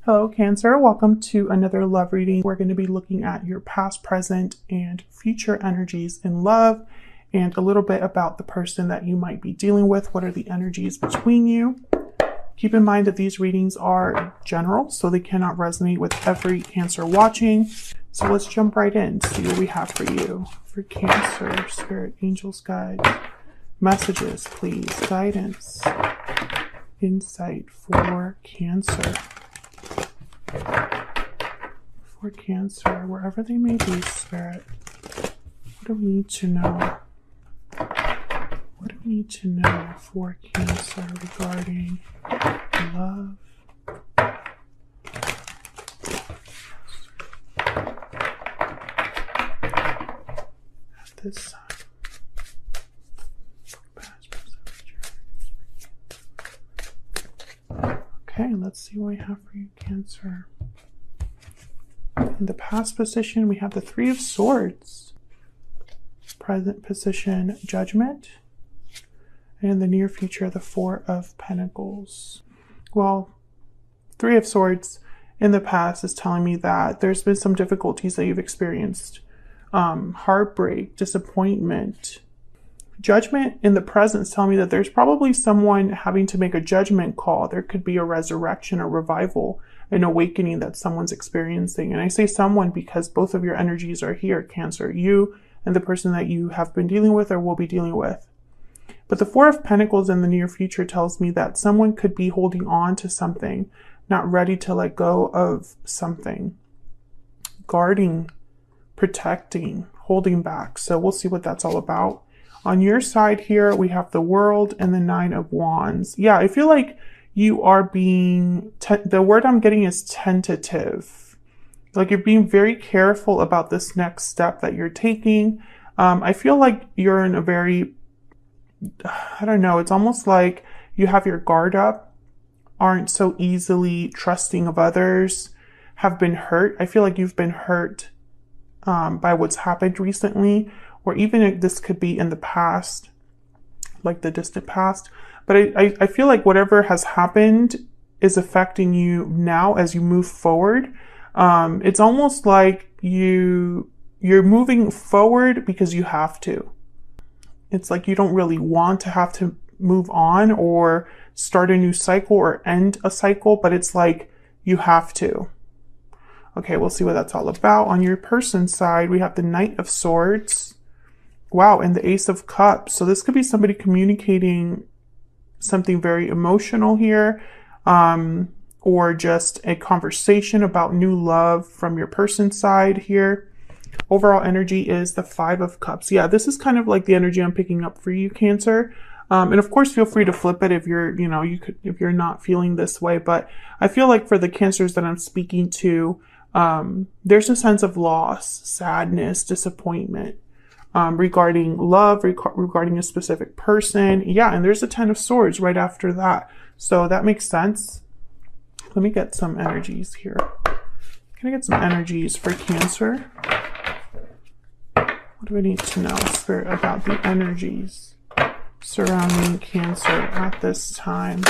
Hello, Cancer. Welcome to another love reading. We're going to be looking at your past, present, and future energies in love and a little bit about the person that you might be dealing with. What are the energies between you? Keep in mind that these readings are general, so they cannot resonate with every Cancer watching. So let's jump right in, see what we have for you. For Cancer, Spirit, Angels, Guides, messages, please, guidance, insight for Cancer. For Cancer, wherever they may be, Spirit, what do we need to know? What do we need to know for Cancer regarding love? At this time. Okay, let's see what we have for you, Cancer. In the past position, we have the Three of Swords. Present position, Judgment. And in the near future, the Four of Pentacles. Well, Three of Swords in the past is telling me that there's been some difficulties that you've experienced. Heartbreak, disappointment. Judgment in the present is telling me that there's probably someone having to make a judgment call. There could be a resurrection, a revival, an awakening that someone's experiencing. And I say someone because both of your energies are here, Cancer. You and the person that you have been dealing with or will be dealing with. But the Four of Pentacles in the near future tells me that someone could be holding on to something, not ready to let go of something. Guarding, protecting, holding back. So we'll see what that's all about. On your side here, we have the World and the Nine of Wands. Yeah, I feel like you are being, the word I'm getting is tentative. Like you're being very careful about this next step that you're taking. I feel like you're in a very, I don't know, it's almost like you have your guard up, aren't so easily trusting of others, have been hurt. I feel like you've been hurt by what's happened recently. Or even this could be in the past, like the distant past. But I feel like whatever has happened is affecting you now as you move forward. It's almost like you're moving forward because you have to. It's like you don't really want to have to move on or start a new cycle or end a cycle, but it's like you have to. Okay, we'll see what that's all about. On your person's side, we have the Knight of Swords. Wow, and the Ace of Cups. So this could be somebody communicating something very emotional here, or just a conversation about new love from your person's side here. Overall energy is the Five of Cups. Yeah, this is kind of like the energy I'm picking up for you, Cancer. And of course, feel free to flip it if you're, if you're not feeling this way. But I feel like for the Cancers that I'm speaking to, there's a sense of loss, sadness, disappointment. Regarding love, regarding a specific person. Yeah, and there's a Ten of Swords right after that. So that makes sense. Let me get some energies here. Can I get some energies for Cancer? What do I need to know, Spirit, about the energies surrounding Cancer at this time?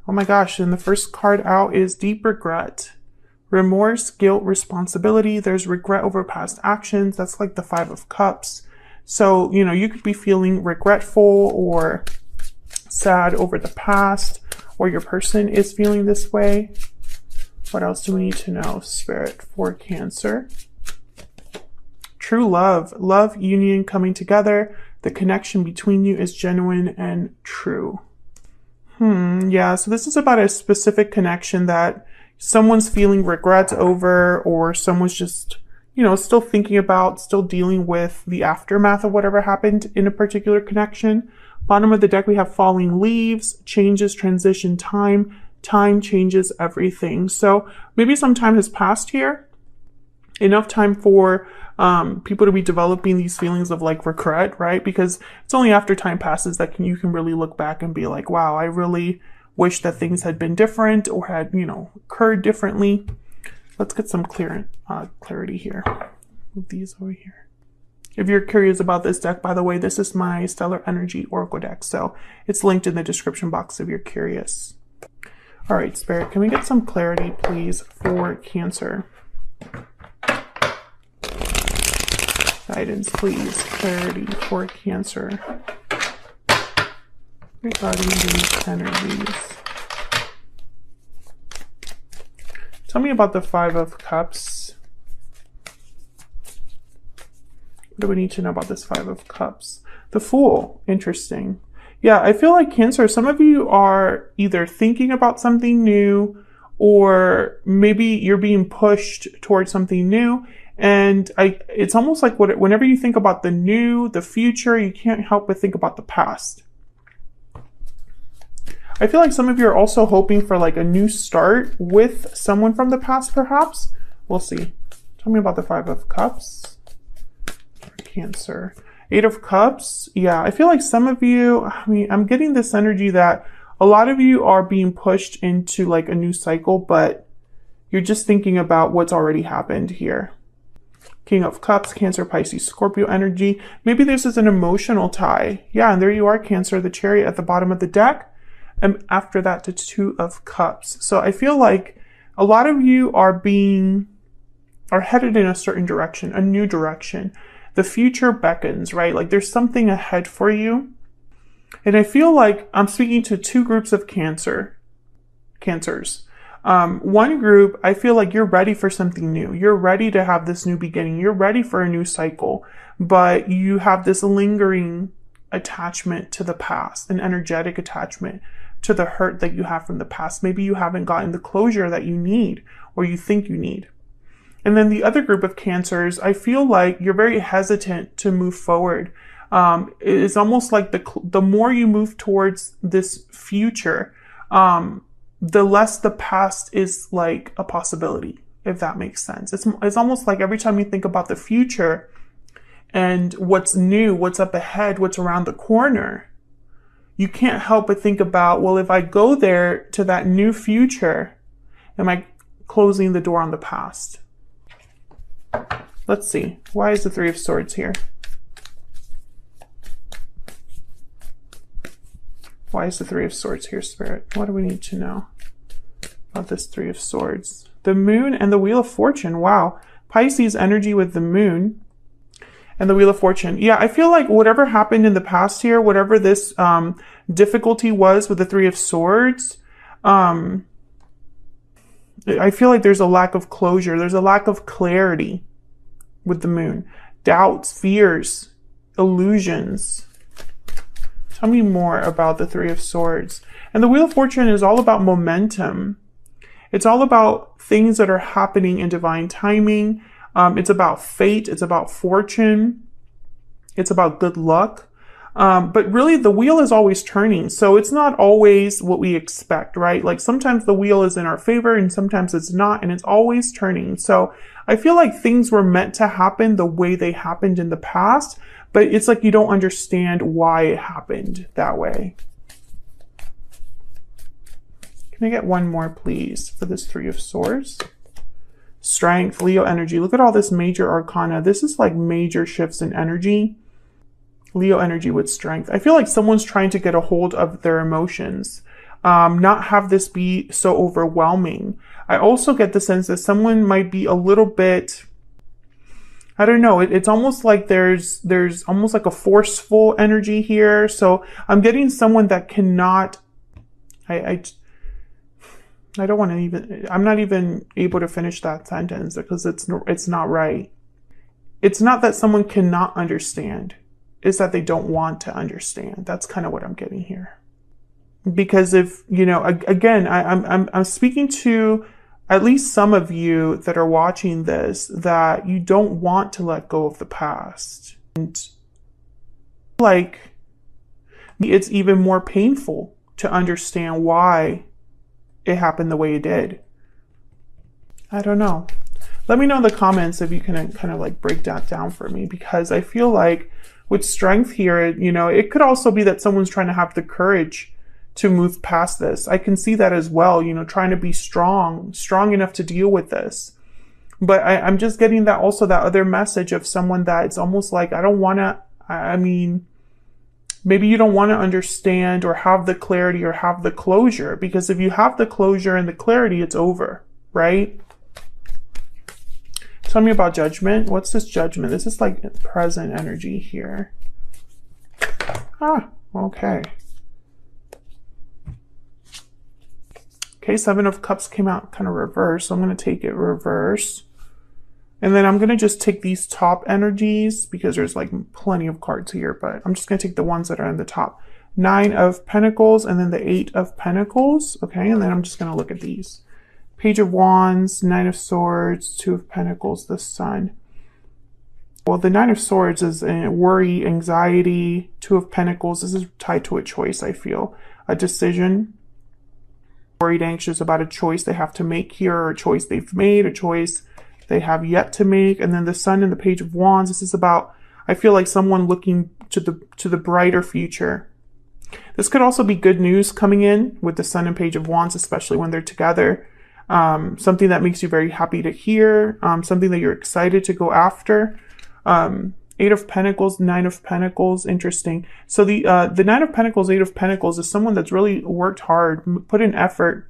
Oh my gosh, and the first card out is Deep Regret. Remorse, guilt, responsibility. There's regret over past actions. That's like the Five of Cups. So, you could be feeling regretful or sad over the past, or your person is feeling this way. What else do we need to know, Spirit, for Cancer? True love. Love, union, coming together. The connection between you is genuine and true. Yeah, so this is about a specific connection that someone's feeling regrets over, or someone's just, still thinking about, still dealing with the aftermath of whatever happened in a particular connection. Bottom of the deck, we have falling leaves, changes, transition, time. Time changes everything. So maybe some time has passed here. Enough time for people to be developing these feelings of like regret, right? Because it's only after time passes that you can really look back and be like, wow, I really wish that things had been different or had, occurred differently. Let's get some clarity here. Move these over here. If you're curious about this deck, by the way, this is my Stellar Energy Oracle deck, so it's linked in the description box if you're curious. All right, Spirit, can we get some clarity, please, for Cancer? Guidance, please. Clarity for Cancer regarding these energies. Tell me about the Five of Cups. What do we need to know about this Five of Cups? The Fool. Interesting. Yeah, I feel like Cancer, some of you are either thinking about something new, or maybe you're being pushed towards something new. And it's almost like whenever you think about the new, the future, you can't help but think about the past. I feel like some of you are also hoping for like a new start with someone from the past, perhaps. We'll see. Tell me about the Five of Cups. Cancer. Eight of Cups. Yeah, I feel like some of you, I mean, I'm getting this energy that a lot of you are being pushed into like a new cycle, but you're just thinking about what's already happened here. King of Cups, Cancer, Pisces, Scorpio energy. Maybe this is an emotional tie. Yeah, and there you are, Cancer, the Chariot at the bottom of the deck. And after that, the Two of Cups. So I feel like a lot of you are headed in a certain direction, a new direction. The future beckons, right? Like there's something ahead for you. And I feel like I'm speaking to two groups of Cancers. One group, I feel like you're ready for something new. You're ready to have this new beginning. You're ready for a new cycle, but you have this lingering attachment to the past, an energetic attachment to the hurt that you have from the past. Maybe you haven't gotten the closure that you need or you think you need. And then the other group of Cancers, I feel like you're very hesitant to move forward. It's almost like the more you move towards this future, the less the past is like a possibility, if that makes sense. It's almost like every time you think about the future and what's new, what's up ahead, what's around the corner, you can't help but think about, well, if I go there to that new future, am I closing the door on the past? Let's see. Why is the Three of Swords here? Why is the Three of Swords here, Spirit? What do we need to know about this Three of Swords? The Moon and the Wheel of Fortune. Wow. Pisces energy with the Moon and the Wheel of Fortune. Yeah, I feel like whatever happened in the past here, whatever this difficulty was with the Three of Swords, I feel like there's a lack of closure. There's a lack of clarity with the Moon. Doubts, fears, illusions. Tell me more about the Three of Swords. And the Wheel of Fortune is all about momentum. It's all about things that are happening in divine timing. It's about fate. It's about fortune. It's about good luck. But really the wheel is always turning. So it's not always what we expect, right? Like sometimes the wheel is in our favor and sometimes it's not, and it's always turning. So I feel like things were meant to happen the way they happened in the past, but it's like you don't understand why it happened that way. Can I get one more, please, for this Three of Swords? Strength, Leo energy. Look at all this major arcana. This is like major shifts in energy. Leo energy with strength. I feel like someone's trying to get a hold of their emotions, not have this be so overwhelming. I also get the sense that someone might be a little bit, I don't know, it's almost like there's almost like a forceful energy here. So I'm getting someone that cannot, I don't want to even, I'm not even able to finish that sentence because it's not right. It's not that someone cannot understand. It's that they don't want to understand. That's kind of what I'm getting here. Because if, you know, again, I'm speaking to at least some of you that are watching this, that you don't want to let go of the past. And like, it's even more painful to understand why it happened the way it did. I don't know. Let me know in the comments if you can kind of like break that down for me, because I feel like with strength here, you know, it could also be that someone's trying to have the courage to move past this. I can see that as well, you know, trying to be strong enough to deal with this. But I'm just getting that also, that other message of someone that it's almost like, I don't want to, I mean, Maybe you don't want to understand or have the clarity or have the closure, because if you have the closure and the clarity, it's over, right? Tell me about judgment. What's this judgment? This is like present energy here. Ah, okay. Okay, Seven of Cups came out kind of reverse, so I'm going to take it reverse. And then I'm going to just take these top energies because there's like plenty of cards here, but I'm just going to take the ones that are in the top. Nine of Pentacles and then the Eight of Pentacles. Okay, and then I'm just going to look at these. Page of Wands, Nine of Swords, Two of Pentacles, the Sun. Well, the Nine of Swords is worry, anxiety. Two of Pentacles, this is tied to a choice, I feel. A decision. Worried, anxious about a choice they have to make here, or a choice they've made, a choice they have yet to make. And then the Sun and the Page of Wands, this is about, I feel like someone looking to the brighter future. This could also be good news coming in with the Sun and Page of Wands, especially when they're together. Something that makes you very happy to hear, something that you're excited to go after. Eight of Pentacles, Nine of Pentacles, interesting. So the Nine of Pentacles, Eight of Pentacles is someone that's really worked hard, put in effort,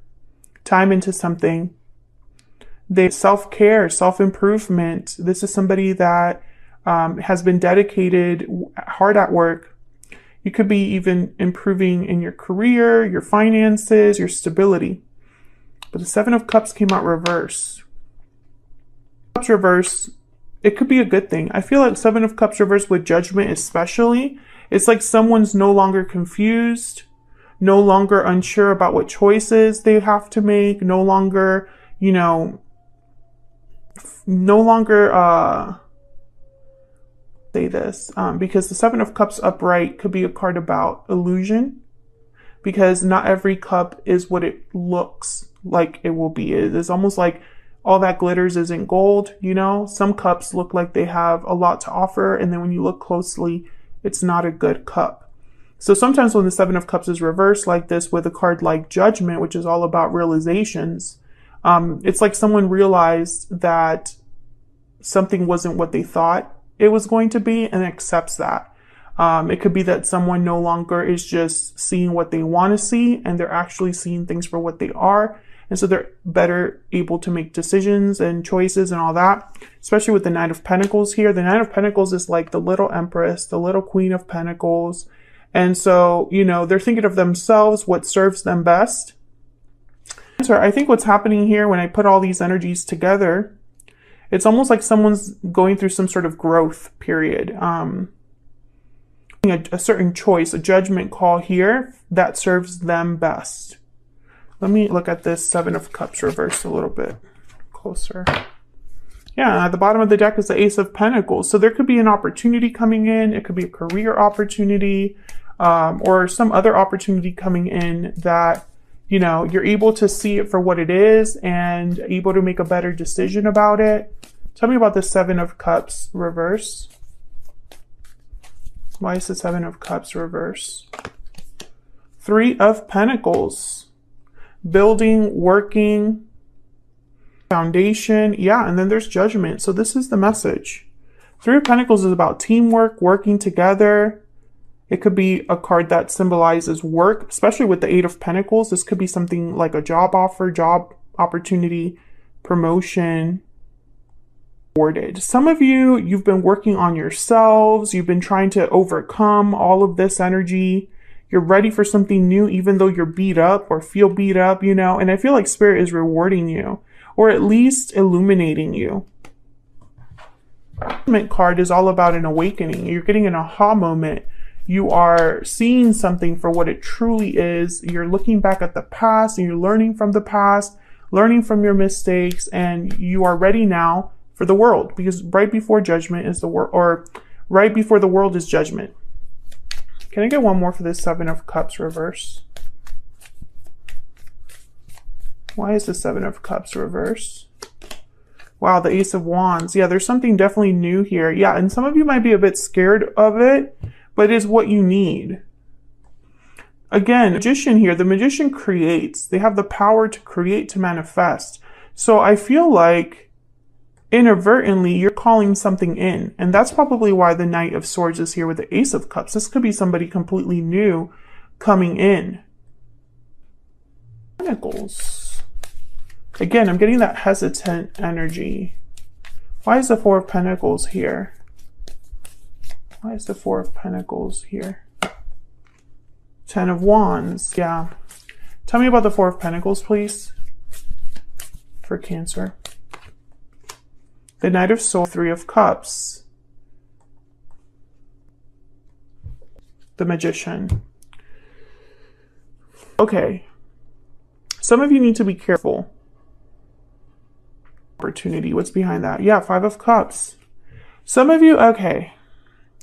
time into something. They self-care, self-improvement. This is somebody that has been dedicated, hard at work. You could be even improving in your career, your finances, your stability. But the Seven of Cups came out reverse. Cups reverse, it could be a good thing. I feel like Seven of Cups reverse with judgment especially, it's like someone's no longer confused, no longer unsure about what choices they have to make, no longer, you know, no longer say this, because the Seven of Cups upright could be a card about illusion, because not every cup is what it looks like it will be. It's almost like all that glitters isn't gold, you know? Some cups look like they have a lot to offer, and then when you look closely, it's not a good cup. So sometimes when the Seven of Cups is reversed like this with a card like Judgment, which is all about realizations, it's like someone realized that something wasn't what they thought it was going to be and accepts that. It could be that someone no longer is just seeing what they want to see, and they're actually seeing things for what they are. And so they're better able to make decisions and choices and all that, especially with the Nine of Pentacles here. The Nine of Pentacles is like the little Empress, the little Queen of Pentacles. And so, you know, they're thinking of themselves, what serves them best. So I think what's happening here when I put all these energies together, it's almost like someone's going through some sort of growth period. A certain choice, a judgment call here that serves them best. Let me look at this Seven of Cups reversed a little bit closer. Yeah, at the bottom of the deck is the Ace of Pentacles. So there could be an opportunity coming in. It could be a career opportunity, or some other opportunity coming in that, you know, you're able to see it for what it is and able to make a better decision about it. Tell me about the Seven of Cups reverse. Why is the Seven of Cups reverse? Three of Pentacles. Building, working, foundation. Yeah, and then there's Judgment. So this is the message. Three of Pentacles is about teamwork, working together. It could be a card that symbolizes work, especially with the Eight of Pentacles. This could be something like a job offer, job opportunity, promotion, awarded. Some of you, you've been working on yourselves. You've been trying to overcome all of this energy. You're ready for something new, even though you're beat up or feel beat up, you know, and I feel like Spirit is rewarding you, or at least illuminating you. The Judgment card is all about an awakening. You're getting an aha moment. You are seeing something for what it truly is. You're looking back at the past and you're learning from the past, learning from your mistakes, and you are ready now for the world, because right before Judgment is the world, or right before the world is Judgment. Can I get one more for this Seven of Cups reverse? Why is the Seven of Cups reverse? Wow, the Ace of Wands. Yeah, there's something definitely new here. Yeah, and some of you might be a bit scared of it, but it is what you need. Again, Magician here, the Magician creates. They have the power to create, to manifest. So I feel like inadvertently you're calling something in. And that's probably why the Knight of Swords is here with the Ace of Cups. This could be somebody completely new coming in. Pentacles. Again, I'm getting that hesitant energy. Why is the Four of Pentacles here? Why is the Four of Pentacles here? Ten of Wands. Yeah. Tell me about the Four of Pentacles, please, for Cancer. The Knight of Swords, Three of Cups. The Magician. Okay. Some of you need to be careful. Opportunity. What's behind that? Yeah, Five of Cups. Some of you, okay.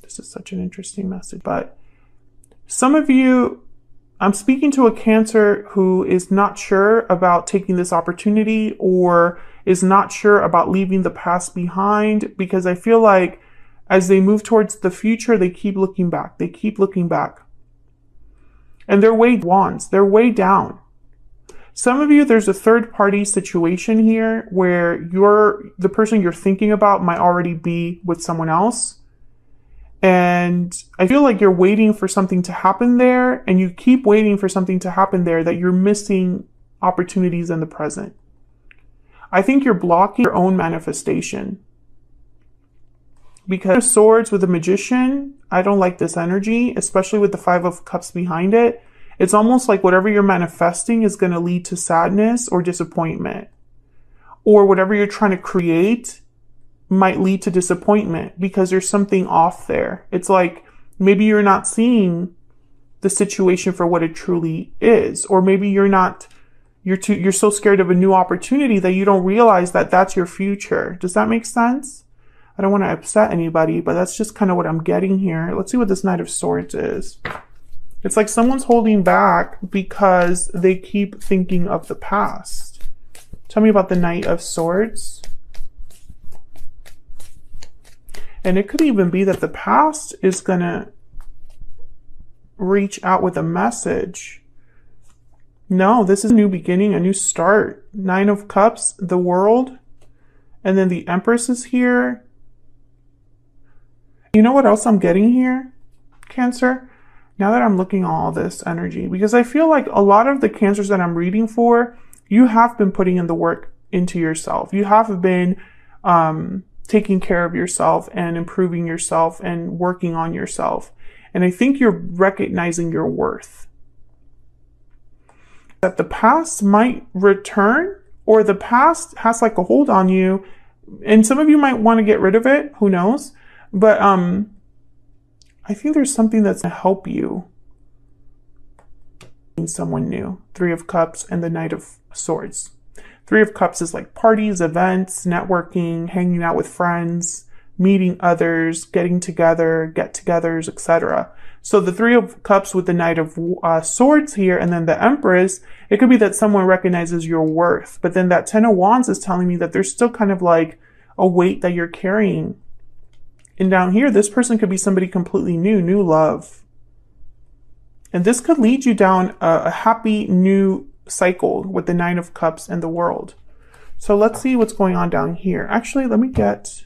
This is such an interesting message, but some of you, I'm speaking to a Cancer who is not sure about taking this opportunity or is not sure about leaving the past behind, because I feel like as they move towards the future, they keep looking back. They keep looking back. And they're way wands. They're way down. Some of you, there's a third party situation here where the person you're thinking about might already be with someone else. And I feel like you're waiting for something to happen there, and you keep waiting for something to happen there, that you're missing opportunities in the present. I think you're blocking your own manifestation. Because of Swords with the Magician, I don't like this energy, especially with the Five of Cups behind it. It's almost like whatever you're manifesting is going to lead to sadness or disappointment. Or whatever you're trying to create might lead to disappointment because there's something off there. It's like maybe you're not seeing the situation for what it truly is. Or maybe you're so scared of a new opportunity that you don't realize that that's your future. Does that make sense? I don't want to upset anybody, but that's just kind of what I'm getting here. Let's see what this Knight of Swords is. It's like someone's holding back because they keep thinking of the past. Tell me about the Knight of Swords. And it could even be that the past is going to reach out with a message. No, this is a new beginning, a new start. Nine of Cups, the World. And then the Empress is here. You know what else I'm getting here, Cancer? Now that I'm looking at all this energy, because I feel like a lot of the Cancers that I'm reading for, you have been putting in the work into yourself. You have been taking care of yourself and improving yourself and working on yourself. And I think you're recognizing your worth. That the past might return, or the past has like a hold on you, and some of you might want to get rid of it. Who knows? But I think there's something that's going to help you in someone new. Three of Cups and the Knight of Swords. Three of Cups is like parties, events, networking, hanging out with friends, meeting others, getting together, get-togethers, etc. So the Three of Cups with the Knight of Swords here, and then the Empress, it could be that someone recognizes your worth. But then that Ten of Wands is telling me that there's still kind of like a weight that you're carrying. And down here, this person could be somebody completely new love. And this could lead you down a happy new cycle with the Nine of Cups and the World. So let's see what's going on down here. Actually, let me get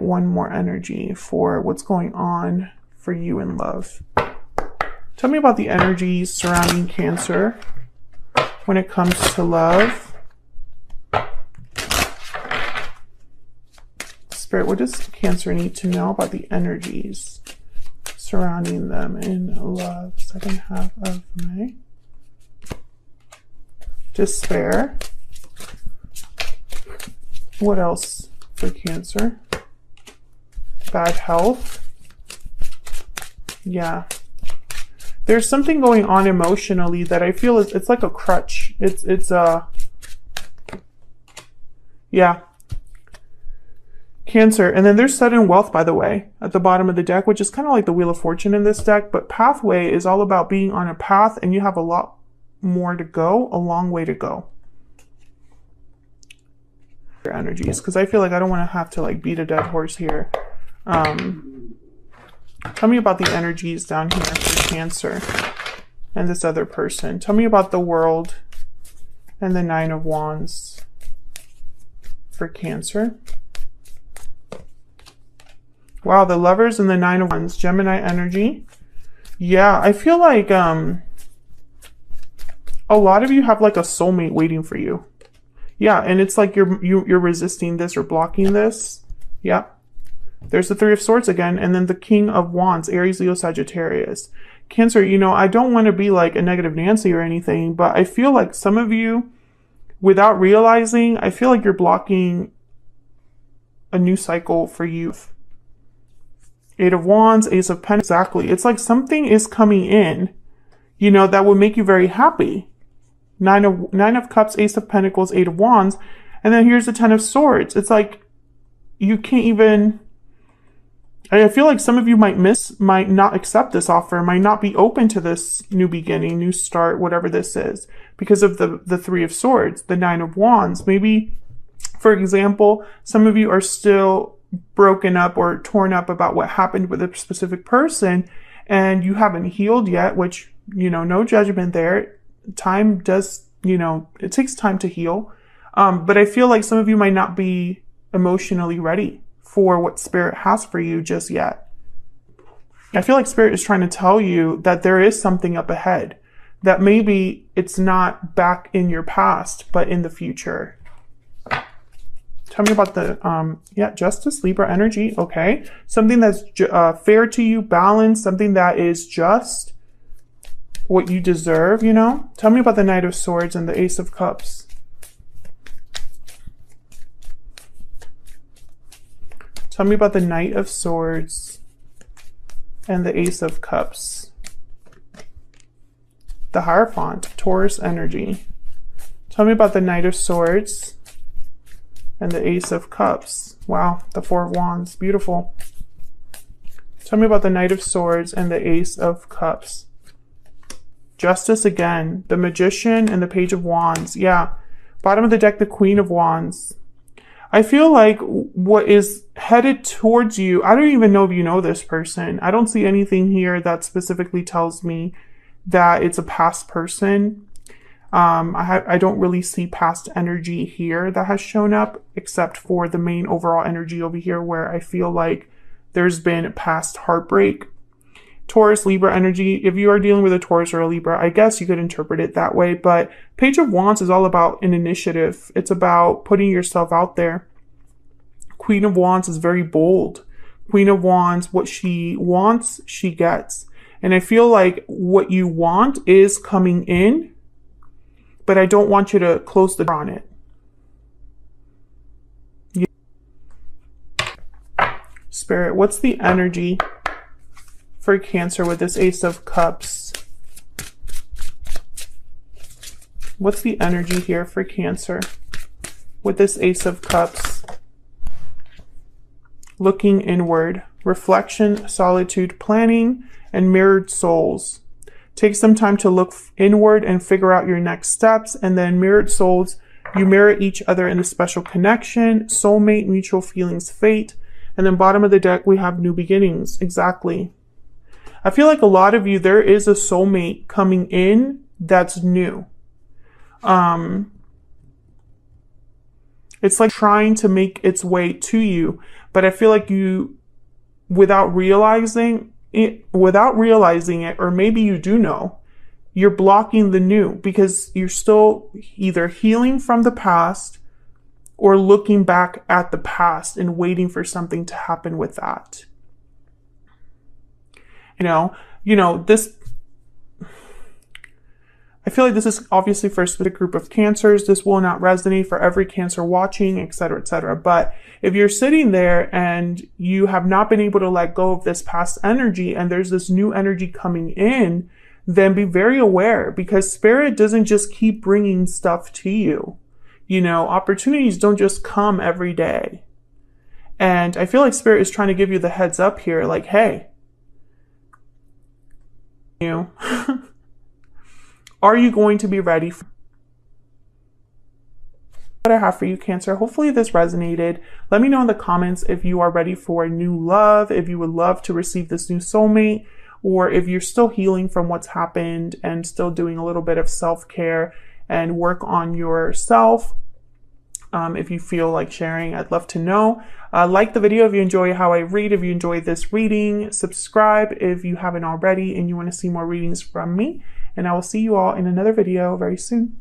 one more energy for what's going on for you in love. Tell me about the energies surrounding Cancer when it comes to love. Spirit, what does Cancer need to know about the energies surrounding them in love? Second half of May. Despair. What else for Cancer? Bad health. Yeah. There's something going on emotionally that I feel it's like a crutch. Yeah. Cancer. And then there's sudden wealth, by the way, at the bottom of the deck, which is kind of like the Wheel of Fortune in this deck. But pathway is all about being on a path, and you have a lot more to go, a long way to go. Your energies, because I feel like I don't want to have to like beat a dead horse here. Tell me about the energies down here for Cancer and this other person. Tell me about the World and the Nine of Wands. for Cancer. Wow, the Lovers and the Nine of Wands, Gemini energy. Yeah, I feel like a lot of you have like a soulmate waiting for you. Yeah, and it's like you're resisting this or blocking this. Yeah. There's the Three of Swords again, and then the King of Wands, Aries, Leo, Sagittarius. Cancer, you know, I don't want to be like a negative Nancy or anything, but I feel like some of you, without realizing, I feel like you're blocking a new cycle for you. Eight of Wands, Ace of Pentacles, exactly. It's like something is coming in, you know, that will make you very happy. Nine of Cups, Ace of Pentacles, Eight of Wands, and then here's the Ten of Swords. It's like you can't even... I feel like some of you might not accept this offer, might not be open to this new beginning, new start, whatever this is, because of the Three of Swords, the Nine of Wands. Maybe, for example, some of you are still broken up or torn up about what happened with a specific person, and you haven't healed yet, which, you know, no judgment there. Time does, you know, it takes time to heal. But I feel like some of you might not be emotionally ready for what Spirit has for you just yet. I feel like Spirit is trying to tell you that there is something up ahead, that maybe it's not back in your past, but in the future. Tell me about the, Justice, Libra energy. Okay. Something that's fair to you, balanced, something that is just what you deserve, you know? Tell me about the Knight of Swords and the Ace of Cups. Tell me about the Knight of Swords and the Ace of Cups. The Hierophant, Taurus energy. Tell me about the Knight of Swords and the Ace of Cups. Wow, the Four of Wands, beautiful. Tell me about the Knight of Swords and the Ace of Cups. Justice again, the Magician and the Page of Wands. Yeah, bottom of the deck, the Queen of Wands. I feel like what is headed towards you, I don't even know if you know this person. I don't see anything here that specifically tells me that it's a past person. I don't really see past energy here that has shown up, except for the main overall energy over here where I feel like there's been past heartbreak. Taurus, Libra energy. If you are dealing with a Taurus or a Libra, I guess you could interpret it that way. But Page of Wands is all about an initiative. It's about putting yourself out there. Queen of Wands is very bold. Queen of Wands, what she wants, she gets. And I feel like what you want is coming in, but I don't want you to close the door on it. Spirit, what's the energy for Cancer with this Ace of Cups? What's the energy here for Cancer with this Ace of Cups? Looking inward, reflection, solitude, planning, and mirrored souls. Take some time to look inward and figure out your next steps. And then mirrored souls, you mirror each other in a special connection, soulmate, mutual feelings, fate. And then bottom of the deck, we have new beginnings. Exactly. I feel like a lot of you, there is a soulmate coming in that's new. It's like trying to make its way to you, but I feel like you, without realizing it, or maybe you do know, you're blocking the new because you're still either healing from the past or looking back at the past and waiting for something to happen with that. You know, this, I feel like this is obviously for a specific group of Cancers. This will not resonate for every Cancer watching, etc., etc. But if you're sitting there and you have not been able to let go of this past energy and there's this new energy coming in, then be very aware, because Spirit doesn't just keep bringing stuff to you. You know, opportunities don't just come every day. And I feel like Spirit is trying to give you the heads up here, like, hey, are you going to be ready for what I have for you, Cancer? Hopefully this resonated. Let me know in the comments if you are ready for new love, if you would love to receive this new soulmate, or if you're still healing from what's happened and still doing a little bit of self-care and work on yourself. If you feel like sharing, I'd love to know. Like the video if you enjoy how I read, if you enjoy this reading. Subscribe if you haven't already and you want to see more readings from me. And I will see you all in another video very soon.